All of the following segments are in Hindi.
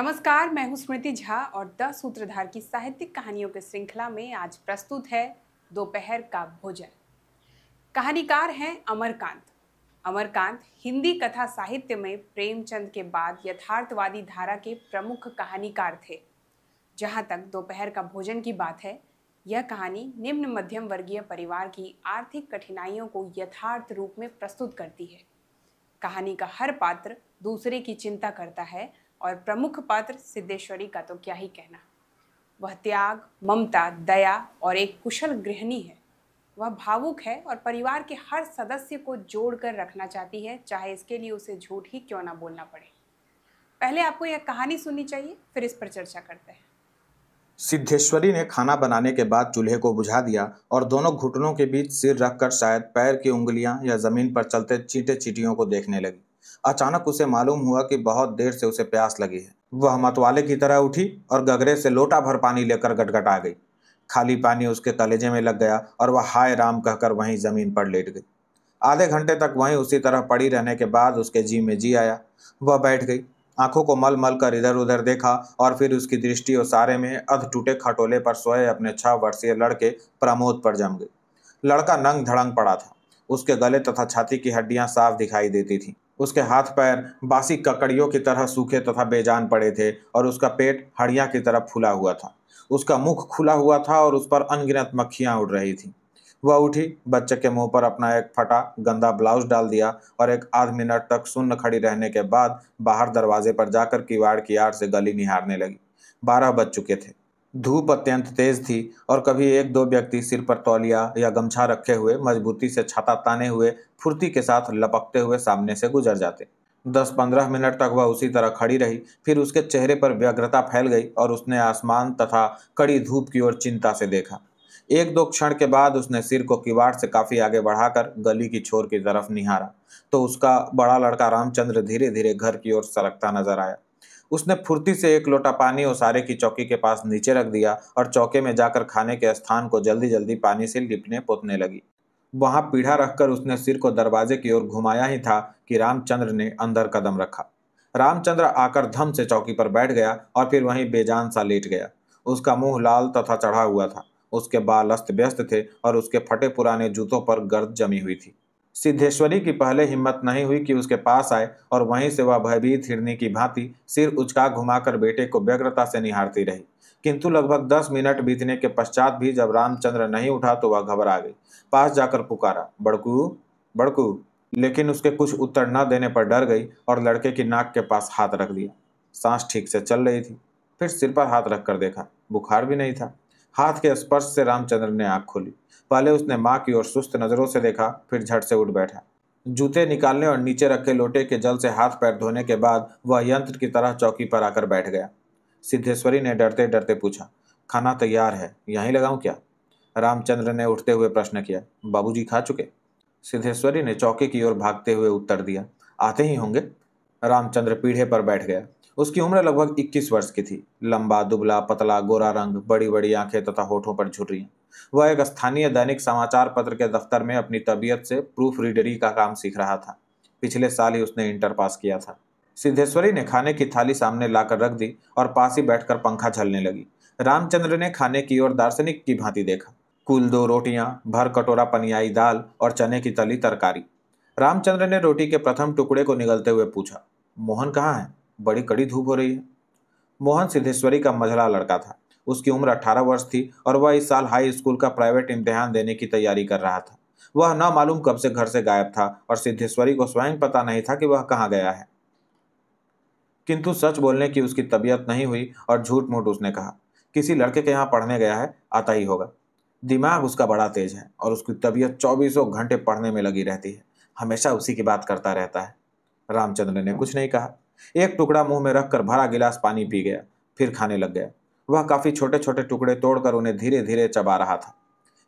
नमस्कार, मैं हूं स्मृति झा और द सूत्रधार की साहित्यिक कहानियों की श्रृंखला में आज प्रस्तुत है दोपहर का भोजन। कहानीकार हैं अमरकांत। अमरकांत हिंदी कथा साहित्य में प्रेमचंद के बाद यथार्थवादी धारा के प्रमुख कहानीकार थे। जहां तक दोपहर का भोजन की बात है, यह कहानी निम्न मध्यम वर्गीय परिवार की आर्थिक कठिनाइयों को यथार्थ रूप में प्रस्तुत करती है। कहानी का हर पात्र दूसरे की चिंता करता है और प्रमुख पात्र सिद्धेश्वरी का तो क्या ही कहना। वह त्याग, ममता, दया और एक कुशल गृहिणी है। वह भावुक है और परिवार के हर सदस्य को जोड़कर रखना चाहती है, चाहे इसके लिए उसे झूठ ही क्यों ना बोलना पड़े। पहले आपको यह कहानी सुननी चाहिए, फिर इस पर चर्चा करते हैं। सिद्धेश्वरी ने खाना बनाने के बाद चूल्हे को बुझा दिया और दोनों घुटनों के बीच सिर रखकर शायद पैर की उंगलियां या जमीन पर चलते चींटे चींटियों को देखने लगी। अचानक उसे मालूम हुआ कि बहुत देर से उसे प्यास लगी है। वह मतवाले की तरह उठी और गगरे से लोटा भर पानी लेकर गटगटा गई। खाली पानी उसके कलेजे में लग गया और वह हाय राम कहकर वहीं जमीन पर लेट गई। आधे घंटे तक वहीं उसी तरह पड़ी रहने के बाद उसके जी में जी आया। वह बैठ गई, आंखों को मल मल कर इधर उधर देखा और फिर उसकी दृष्टि ओसारे में अध टूटे खटोले पर सोए अपने 6 वर्षीय लड़के प्रमोद पर जम गई। लड़का नंग धड़ंग पड़ा था। उसके गले तथा छाती की हड्डियां साफ दिखाई देती थीं। उसके हाथ पैर बासी ककड़ियों की तरह सूखे तथा बेजान पड़े थे और उसका पेट हड्डियां की तरह फूला हुआ था। उसका मुख खुला हुआ था और उस पर अनगिनत मक्खियां उड़ रही थीं। वह उठी, बच्चे के मुंह पर अपना एक फटा गंदा ब्लाउज डाल दिया और एक आध मिनट तक सुन्न खड़ी रहने के बाद बाहर दरवाजे पर जाकर किवाड़ की आड़ से गली निहारने लगी। 12 बज चुके थे। धूप अत्यंत तेज थी और कभी एक दो व्यक्ति सिर पर तौलिया या गमछा रखे हुए मजबूती से छाता ताने हुए फुर्ती के साथ लपकते हुए सामने से गुजर जाते। 10-15 मिनट तक वह उसी तरह खड़ी रही। फिर उसके चेहरे पर व्यग्रता फैल गई और उसने आसमान तथा कड़ी धूप की ओर चिंता से देखा। एक दो क्षण के बाद उसने सिर को किवाड़ से काफी आगे बढ़ाकर गली की छोर की तरफ निहारा तो उसका बड़ा लड़का रामचंद्र धीरे धीरे घर की ओर सरकता नजर आया। उसने फुर्ती से एक लोटा पानी ओसारे की चौकी के पास नीचे रख दिया और चौके में जाकर खाने के स्थान को जल्दी जल्दी पानी से लिपने पोतने लगी। वहां पीढ़ा रखकर उसने सिर को दरवाजे की ओर घुमाया ही था कि रामचंद्र ने अंदर कदम रखा। रामचंद्र आकर धम से चौकी पर बैठ गया और फिर वहीं बेजान सा लेट गया। उसका मुंह लाल तथा चढ़ा हुआ था। उसके बाल अस्त व्यस्त थे और उसके फटे पुराने जूतों पर गर्द जमी हुई थी। सिद्धेश्वरी की पहले हिम्मत नहीं हुई कि उसके पास आए और वहीं से वह भयभीत हिरनी की भांति सिर उचका घुमाकर बेटे को व्यग्रता से निहारती रही। किंतु लगभग 10 मिनट बीतने के पश्चात भी जब रामचंद्र नहीं उठा तो वह घबरा गई। पास जाकर पुकारा, बड़कू बड़कू, लेकिन उसके कुछ उत्तर न देने पर डर गई और लड़के की नाक के पास हाथ रख दिया। सांस ठीक से चल रही थी। फिर सिर पर हाथ रखकर देखा, बुखार भी नहीं था। हाथ के स्पर्श से रामचंद्र ने आंख खोली। पहले उसने माँ की ओर सुस्त नजरों से देखा, फिर झट से उठ बैठा। जूते निकालने और नीचे रखे लोटे के जल से हाथ पैर धोने के बाद वह यंत्र की तरह चौकी पर आकर बैठ गया। सिद्धेश्वरी ने डरते डरते पूछा, खाना तैयार है, यहीं लगाऊं क्या? रामचंद्र ने उठते हुए प्रश्न किया, बाबूजी खा चुके? सिद्धेश्वरी ने चौके की ओर भागते हुए उत्तर दिया, आते ही होंगे। रामचंद्र पीढ़े पर बैठ गया। उसकी उम्र लगभग 21 वर्ष की थी। लंबा, दुबला, पतला, गोरा रंग, बड़ी बड़ी आंखें तथा होठों पर झुर्रियां। वह एक स्थानीय दैनिक समाचार पत्र के दफ्तर में अपनी तबीयत से प्रूफ रीडरी का काम सीख रहा था। पिछले साल ही उसने इंटर पास किया था। सिद्धेश्वरी ने खाने की थाली सामने लाकर रख दी और पास ही बैठकर पंखा झलने लगी। रामचंद्र ने खाने की ओर दार्शनिक की भांति देखा। कुल 2 रोटियां, भर कटोरा पनियाई दाल और चने की तली तरकारी। रामचंद्र ने रोटी के प्रथम टुकड़े को निगलते हुए पूछा, मोहन कहाँ है? बड़ी कड़ी धूप हो रही है। मोहन सिद्धेश्वरी का मझला लड़का था। उसकी उम्र 18 वर्ष थी और वह इस साल हाई स्कूल का प्राइवेट इम्तिहान देने की तैयारी कर रहा था। वह न मालूम कब से घर से गायब था और सिद्धेश्वरी को स्वयं पता नहीं था कि वह कहाँ गया है। किंतु सच बोलने की उसकी तबीयत नहीं हुई और झूठ मूठ उसने कहा, किसी लड़के के यहाँ पढ़ने गया है, आता ही होगा। दिमाग उसका बड़ा तेज है और उसकी तबीयत 24 घंटे पढ़ने में लगी रहती है। हमेशा उसी की बात करता रहता है। रामचंद्र ने कुछ नहीं कहा। एक टुकड़ा मुंह में रखकर भरा गिलास पानी पी गया, फिर खाने लग गया। वह काफी छोटे छोटे टुकड़े तोड़कर उन्हें धीरे धीरे चबा रहा था।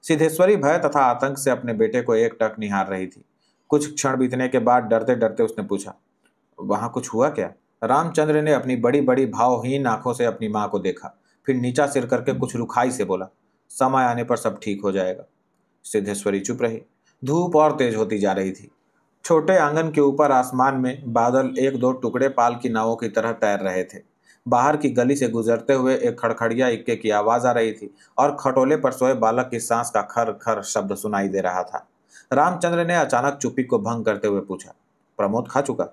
सिद्धेश्वरी भय तथा आतंक से अपने बेटे को एकटक निहार रही थी। कुछ क्षण बीतने के बाद डरते डरते उसने पूछा, वहां कुछ हुआ क्या? रामचंद्र ने अपनी बड़ी बड़ी भावहीन आंखों से अपनी मां को देखा, फिर नीचा सिर करके कुछ रुखाई से बोला, समय आने पर सब ठीक हो जाएगा। सिद्धेश्वरी चुप रही। धूप और तेज होती जा रही थी। छोटे आंगन के ऊपर आसमान में बादल एक दो टुकड़े पाल की नावों की तरह तैर रहे थे। बाहर की गली से गुजरते हुए एक खड़खड़िया इक्के की आवाज आ रही थी और खटोले पर सोए बालक की सांस का खर खर शब्द सुनाई दे रहा था। रामचंद्र ने अचानक चुप्पी को भंग करते हुए पूछा, प्रमोद खा चुका?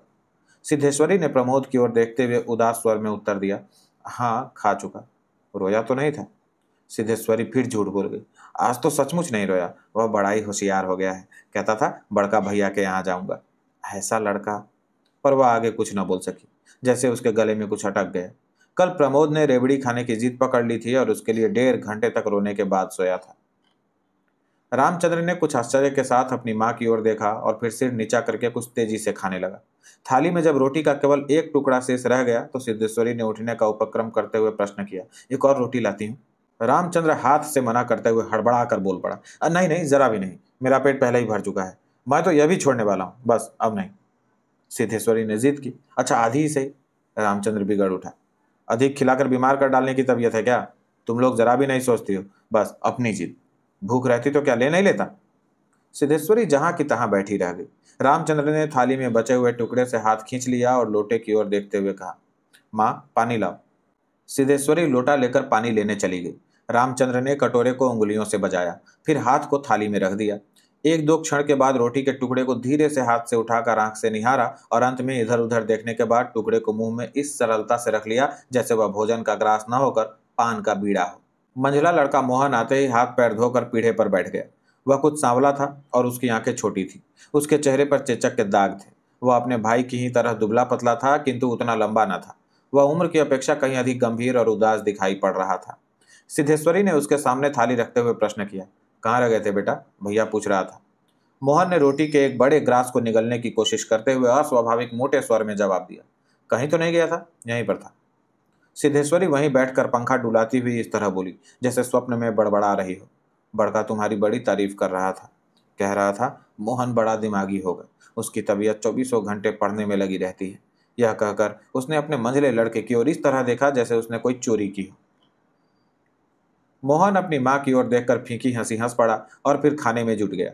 सिद्धेश्वरी ने प्रमोद की ओर देखते हुए उदास स्वर में उत्तर दिया, हाँ खा चुका। रोया तो नहीं था? सिद्धेश्वरी फिर झूठ बोल गई, आज तो सचमुच नहीं रोया। वह बड़ा ही होशियार हो गया है, कहता था बड़का भैया के यहाँ जाऊंगा। ऐसा लड़का। पर वह आगे कुछ न बोल सकी, जैसे उसके गले में कुछ अटक गया। कल प्रमोद ने रेवड़ी खाने की जिद पकड़ ली थी और उसके लिए 1.5 घंटे तक रोने के बाद सोया था। रामचंद्र ने कुछ आश्चर्य के साथ अपनी माँ की ओर देखा और फिर सिर नीचा करके कुछ तेजी से खाने लगा। थाली में जब रोटी का केवल एक टुकड़ा शेष रह गया तो सिद्धेश्वरी ने उठने का उपक्रम करते हुए प्रश्न किया, एक और रोटी लाती हूँ? रामचंद्र हाथ से मना करते हुए हड़बड़ा कर बोल पड़ा, नहीं नहीं, जरा भी नहीं, मेरा पेट पहले ही भर चुका है, मैं तो यह भी छोड़ने वाला हूँ, बस अब नहीं। सिद्धेश्वरी ने जिद की, अच्छा आधी ही सही। रामचंद्र बिगड़ उठा, अधिक खिलाकर बीमार कर डालने की तबीयत है क्या? तुम लोग जरा भी नहीं सोचती हो, बस अपनी जिद। भूख रहती तो क्या ले नहीं लेता? सिद्धेश्वरी जहां की तहां बैठी रह गई। रामचंद्र ने थाली में बचे हुए टुकड़े से हाथ खींच लिया और लोटे की ओर देखते हुए कहा, माँ पानी लाओ। सिद्धेश्वरी लोटा लेकर पानी लेने चली गई। रामचंद्र ने कटोरे को उंगलियों से बजाया, फिर हाथ को थाली में रख दिया। 1-2 क्षण के बाद रोटी के टुकड़े को धीरे से हाथ से उठाकर आंख से निहारा और अंत में इधर उधर देखने के बाद टुकड़े को मुंह में इस सरलता से रख लिया जैसे वह भोजन का ग्रास न होकर पान का बीड़ा हो। मंझला लड़का मोहन आते ही हाथ पैर धोकर पीढ़े पर बैठ गया। वह कुछ सांवला था और उसकी आंखें छोटी थी। उसके चेहरे पर चेचक के दाग थे। वह अपने भाई की ही तरह दुबला पतला था, किंतु उतना लंबा न था। वह उम्र की अपेक्षा कहीं अधिक गंभीर और उदास दिखाई पड़ रहा था। सिद्धेश्वरी ने उसके सामने थाली रखते हुए प्रश्न किया, कहाँ रह गए थे बेटा? भैया पूछ रहा था। मोहन ने रोटी के एक बड़े ग्रास को निगलने की कोशिश करते हुए अस्वाभाविक मोटे स्वर में जवाब दिया, कहीं तो नहीं गया था, यहीं पर था। सिद्धेश्वरी वहीं बैठकर पंखा डुलाती हुई इस तरह बोली जैसे स्वप्न में बड़बड़ा रही हो, बड़का तुम्हारी बड़ी तारीफ कर रहा था, कह रहा था मोहन बड़ा दिमागी होगा, उसकी तबीयत 24 घंटे पढ़ने में लगी रहती है। यह कहकर उसने अपने मंझले लड़के की ओर इस तरह देखा जैसे उसने कोई चोरी की हो। मोहन अपनी माँ की ओर देखकर फीकी हंसी हंस पड़ा और फिर खाने में जुट गया।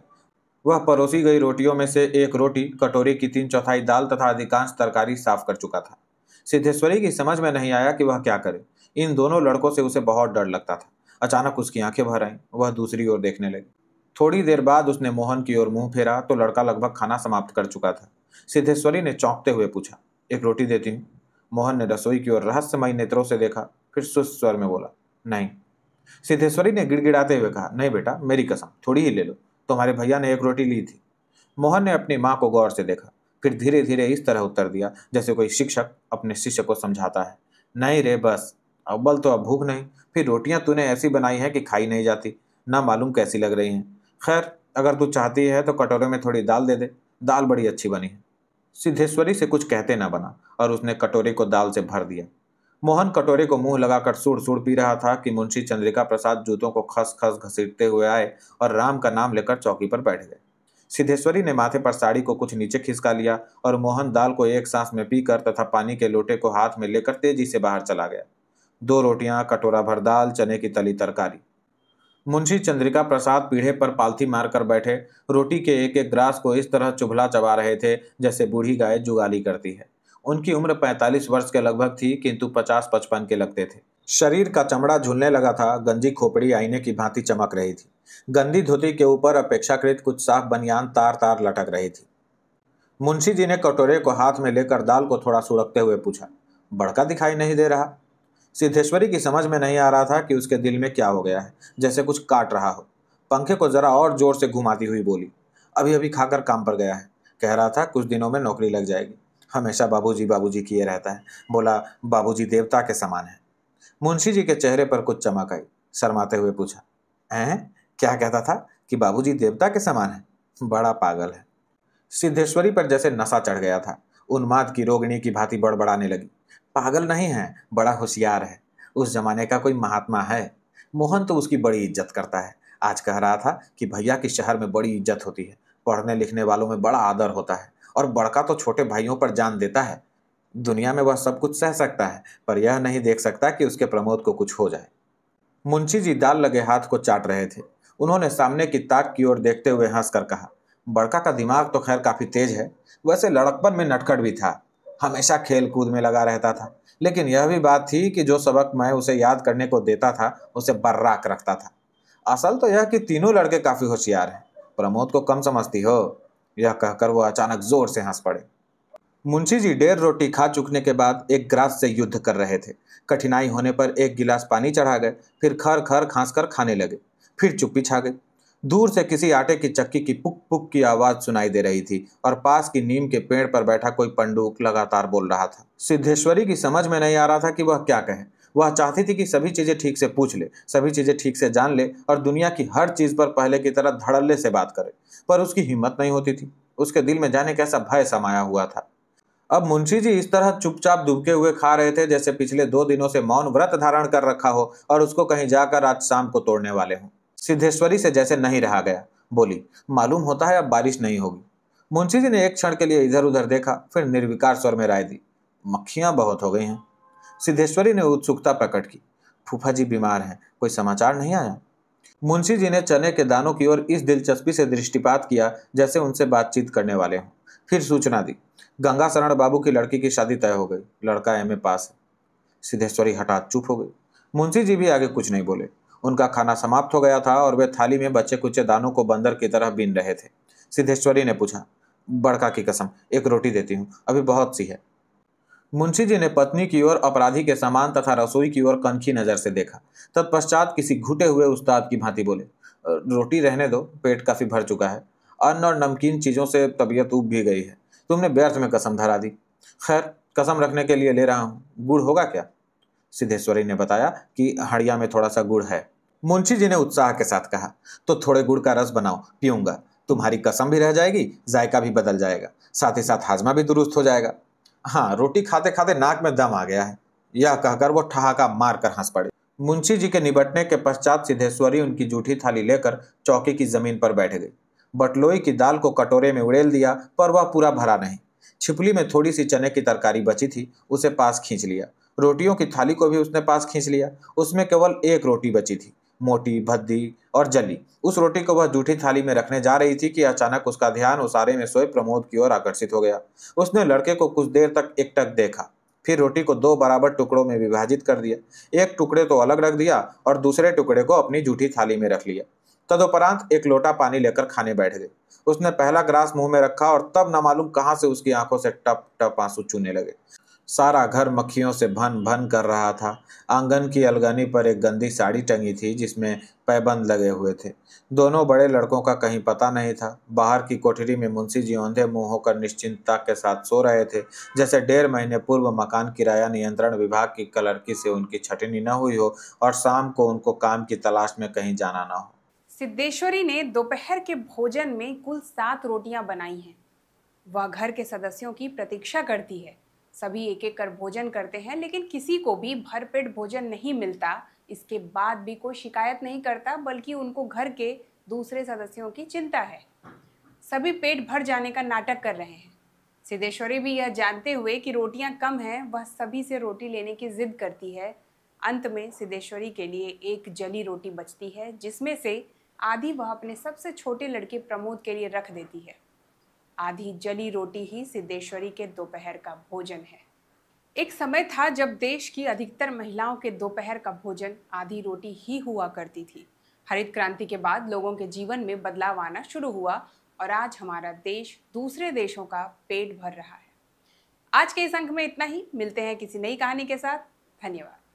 वह परोसी गई रोटियों में से एक रोटी, कटोरे की 3/4 दाल तथा अधिकांश तरकारी साफ कर चुका था। सिद्धेश्वरी की समझ में नहीं आया कि वह क्या करे। इन दोनों लड़कों से उसे बहुत डर लगता था। अचानक उसकी आंखें भर आईं। वह दूसरी ओर देखने लगी। थोड़ी देर बाद उसने मोहन की ओर मुंह फेरा तो लड़का लगभग खाना समाप्त कर चुका था। सिद्धेश्वरी ने चौंकते हुए पूछा, एक रोटी देती हूँ? मोहन ने रसोई की ओर रहस्यमयी नेत्रों से देखा, फिर सुस्त स्वर में बोला, नहीं। सिद्धेश्वरी ने गिड़गिड़ाते हुए कहा, नहीं बेटा, मेरी कसम, थोड़ी ही ले लो, तुम्हारे भैया ने एक रोटी ली थी। मोहन ने अपनी माँ को गौर से देखा, फिर धीरे धीरे इस तरह उत्तर दिया जैसे कोई शिक्षक अपने शिष्य को समझाता है, नहीं रे बस, अव्वल तो अब भूख नहीं, फिर रोटियां तूने ऐसी बनाई हैं कि खाई नहीं जाती, ना मालूम कैसी लग रही हैं। खैर अगर तू चाहती है तो कटोरे में थोड़ी दाल दे दे, दाल बड़ी अच्छी बनी है। सिद्धेश्वरी से कुछ कहते ना बना और उसने कटोरे को दाल से भर दिया। मोहन कटोरे को मुंह लगाकर सुड़ सुड़ पी रहा था कि मुंशी चंद्रिका प्रसाद जूतों को खस खस घसीटते हुए आए और राम का नाम लेकर चौकी पर बैठ गए। सिद्धेश्वरी ने माथे पर साड़ी को कुछ नीचे खिसका लिया और मोहन दाल को एक सांस में पीकर तथा पानी के लोटे को हाथ में लेकर तेजी से बाहर चला गया। 2 रोटियां, कटोरा भर दाल, चने की तली तरकारी। मुंशी चंद्रिका प्रसाद पीढ़े पर पालथी मारकर बैठे रोटी के एक एक ग्रास को इस तरह चुभला चबा रहे थे जैसे बूढ़ी गाय जुगाली करती है। उनकी उम्र 45 वर्ष के लगभग थी, किंतु 50-55 के लगते थे। शरीर का चमड़ा झुलने लगा था, गंजी खोपड़ी आईने की भांति चमक रही थी। गंदी धोती के ऊपर अपेक्षाकृत कुछ साफ बनियान तार तार लटक रही थी। मुंशी जी ने कटोरे को हाथ में लेकर दाल को थोड़ा सुड़कते हुए पूछा, बड़का दिखाई नहीं दे रहा? सिद्धेश्वरी की समझ में नहीं आ रहा था कि उसके दिल में क्या हो गया है, जैसे कुछ काट रहा हो। पंखे को जरा और जोर से घुमाती हुई बोली, अभी अभी खाकर काम पर गया है, कह रहा था कुछ दिनों में नौकरी लग जाएगी, हमेशा बाबूजी बाबूजी किए रहता है, बोला बाबूजी देवता के समान है। मुंशी जी के चेहरे पर कुछ चमक आई। शर्माते हुए पूछा, हैं, क्या कहता था कि बाबूजी देवता के समान है? बड़ा पागल है। सिद्धेश्वरी पर जैसे नशा चढ़ गया था। उन्माद की रोगिणी की भांति बड़बड़ाने लगी, पागल नहीं है, बड़ा होशियार है, उस जमाने का कोई महात्मा है। मोहन तो उसकी बड़ी इज्जत करता है। आज कह रहा था कि भैया की शहर में बड़ी इज्जत होती है, पढ़ने लिखने वालों में बड़ा आदर होता है, और बड़का तो छोटे भाइयों पर जान देता है। दुनिया में वह सब कुछ सह सकता है, पर यह नहीं देख सकता कि उसके प्रमोद को कुछ हो जाए। मुंशी जी दाल लगे हाथ को चाट रहे थे। उन्होंने सामने की ताक की ओर देखते हुए हंसकर कहा, बड़का का दिमाग तो खैर काफी तेज है, वैसे लड़कपन में नटखट भी था, हमेशा खेल कूद में लगा रहता था, लेकिन यह भी बात थी कि जो सबक मैं उसे याद करने को देता था उसे बर्राक रखता था। असल तो यह कि तीनों लड़के काफी होशियार हैं। प्रमोद को कम समझती हो? यह कहकर वो अचानक जोर से हंस पड़े। मुंशी जी 1.5 रोटी खा चुकने के बाद एक गिलास से युद्ध कर रहे थे। कठिनाई होने पर एक गिलास पानी चढ़ा गए, फिर खर खर खांस कर खाने लगे। फिर चुप्पी छा गई। दूर से किसी आटे की चक्की की पुक पुक की आवाज सुनाई दे रही थी और पास की नीम के पेड़ पर बैठा कोई पंडूक लगातार बोल रहा था। सिद्धेश्वरी की समझ में नहीं आ रहा था कि वह क्या कहे। वह चाहती थी कि सभी चीजें ठीक से पूछ ले, सभी चीजें ठीक से जान ले और दुनिया की हर चीज पर पहले की तरह धड़ल्ले से बात करे, पर उसकी हिम्मत नहीं होती थी। उसके दिल में जाने कैसा भय समाया हुआ था। अब मुंशी जी इस तरह चुपचाप दुबके हुए खा रहे थे जैसे पिछले 2 दिनों से मौन व्रत धारण कर रखा हो और उसको कहीं जाकर आज शाम को तोड़ने वाले हों। सिद्धेश्वरी से जैसे नहीं रहा गया। बोली, मालूम होता है अब बारिश नहीं होगी। मुंशी जी ने एक क्षण के लिए इधर उधर देखा, फिर निर्विकार स्वर में राय दी, मक्खियां बहुत हो गई हैं। सिद्धेश्वरी ने उत्सुकता प्रकट की। फूफा जी बीमार हैं, कोई समाचार नहीं आया? मुंशी जी ने चने के दानों की ओर इस दिलचस्पी से दृष्टिपात किया जैसे उनसे बातचीत करने वाले हों। फिर सूचना दी, गंगा शरण बाबू की लड़की की शादी तय हो गई, लड़का एमए पास है। सिद्धेश्वरी हठात चुप हो गई। मुंशी जी भी आगे कुछ नहीं बोले। उनका खाना समाप्त हो गया था और वे थाली में बचे कुचे दानों को बंदर की तरह बीन रहे थे। सिद्धेश्वरी ने पूछा, बड़का की कसम, एक रोटी देती हूँ, अभी बहुत सी है। मुंशी जी ने पत्नी की ओर अपराधी के समान तथा रसोई की ओर कनखी नजर से देखा। तत्पश्चात किसी घुटे हुए उस्ताद की भांति बोले, रोटी रहने दो, पेट काफी भर चुका है। अन्न और नमकीन चीजों से तबीयत ऊब भी गई है। तुमने व्यर्थ में कसम धरा दी। खैर, कसम रखने के लिए ले रहा हूँ। गुड़ होगा क्या? सिद्धेश्वरी ने बताया कि हड़िया में थोड़ा सा गुड़ है। मुंशी जी ने उत्साह के साथ कहा, तो थोड़े गुड़ का रस बनाओ, पीऊंगा। तुम्हारी कसम भी रह जाएगी, जायका भी बदल जाएगा, साथ ही साथ हाजमा भी दुरुस्त हो जाएगा। हाँ, रोटी खाते खाते नाक में दम आ गया है। यह कहकर वो ठहाका मारकर हंस पड़े। मुंशी जी के निबटने के पश्चात सिद्धेश्वरी उनकी जूठी थाली लेकर चौकी की जमीन पर बैठ गई। बटलोई की दाल को कटोरे में उड़ेल दिया, पर वह पूरा भरा नहीं। छिपली में थोड़ी सी चने की तरकारी बची थी, उसे पास खींच लिया। रोटियों की थाली को भी उसने पास खींच लिया। उसमें केवल एक रोटी बची थी, मोटी, भद्दी और जली। उस रोटी को वह जूठी थाली में रखने जा रही थी कि अचानक उसका ध्यान उसारे में सोए प्रमोद की ओर आकर्षित हो गया। उसने लड़के को कुछ देर तक एकटक देखा, फिर रोटी को 2 बराबर टुकड़ों में विभाजित कर दिया। एक टुकड़े तो अलग रख दिया और दूसरे टुकड़े को अपनी जूठी थाली में रख लिया। तदुपरांत एक लोटा पानी लेकर खाने बैठ गए। उसने पहला ग्रास मुंह में रखा और तब न मालूम कहां से उसकी आंखों से टप टप आंसू चूने लगे। सारा घर मक्खियों से भन भन कर रहा था। आंगन की अलगनी पर एक गंदी साड़ी टंगी थी जिसमें पैबंद लगे हुए थे। दोनों बड़े लड़कों का कहीं पता नहीं था। बाहर की कोठरी में मुंशी जी औंधे मुंह होकर निश्चिंतता के साथ सो रहे थे, जैसे 1.5 महीने पूर्व मकान किराया नियंत्रण विभाग की क्लर्की से उनकी छटनी न हुई हो और शाम को उनको काम की तलाश में कहीं जाना न हो। सिद्धेश्वरी ने दोपहर के भोजन में कुल 7 रोटियां बनाई हैं। वह घर के सदस्यों की प्रतीक्षा करती है। सभी एक एक कर भोजन करते हैं, लेकिन किसी को भी भरपेट भोजन नहीं मिलता। इसके बाद भी कोई शिकायत नहीं करता, बल्कि उनको घर के दूसरे सदस्यों की चिंता है। सभी पेट भर जाने का नाटक कर रहे हैं। सिद्धेश्वरी भी यह जानते हुए कि रोटियां कम हैं, वह सभी से रोटी लेने की जिद करती है। अंत में सिद्धेश्वरी के लिए एक जली रोटी बचती है, जिसमें से आधी वह अपने सबसे छोटे लड़के प्रमोद के लिए रख देती है। आधी जली रोटी ही सिद्धेश्वरी के दोपहर का भोजन है। एक समय था जब देश की अधिकतर महिलाओं के दोपहर का भोजन आधी रोटी ही हुआ करती थी। हरित क्रांति के बाद लोगों के जीवन में बदलाव आना शुरू हुआ और आज हमारा देश दूसरे देशों का पेट भर रहा है। आज के इस अंक में इतना ही। मिलते हैं किसी नई कहानी के साथ। धन्यवाद।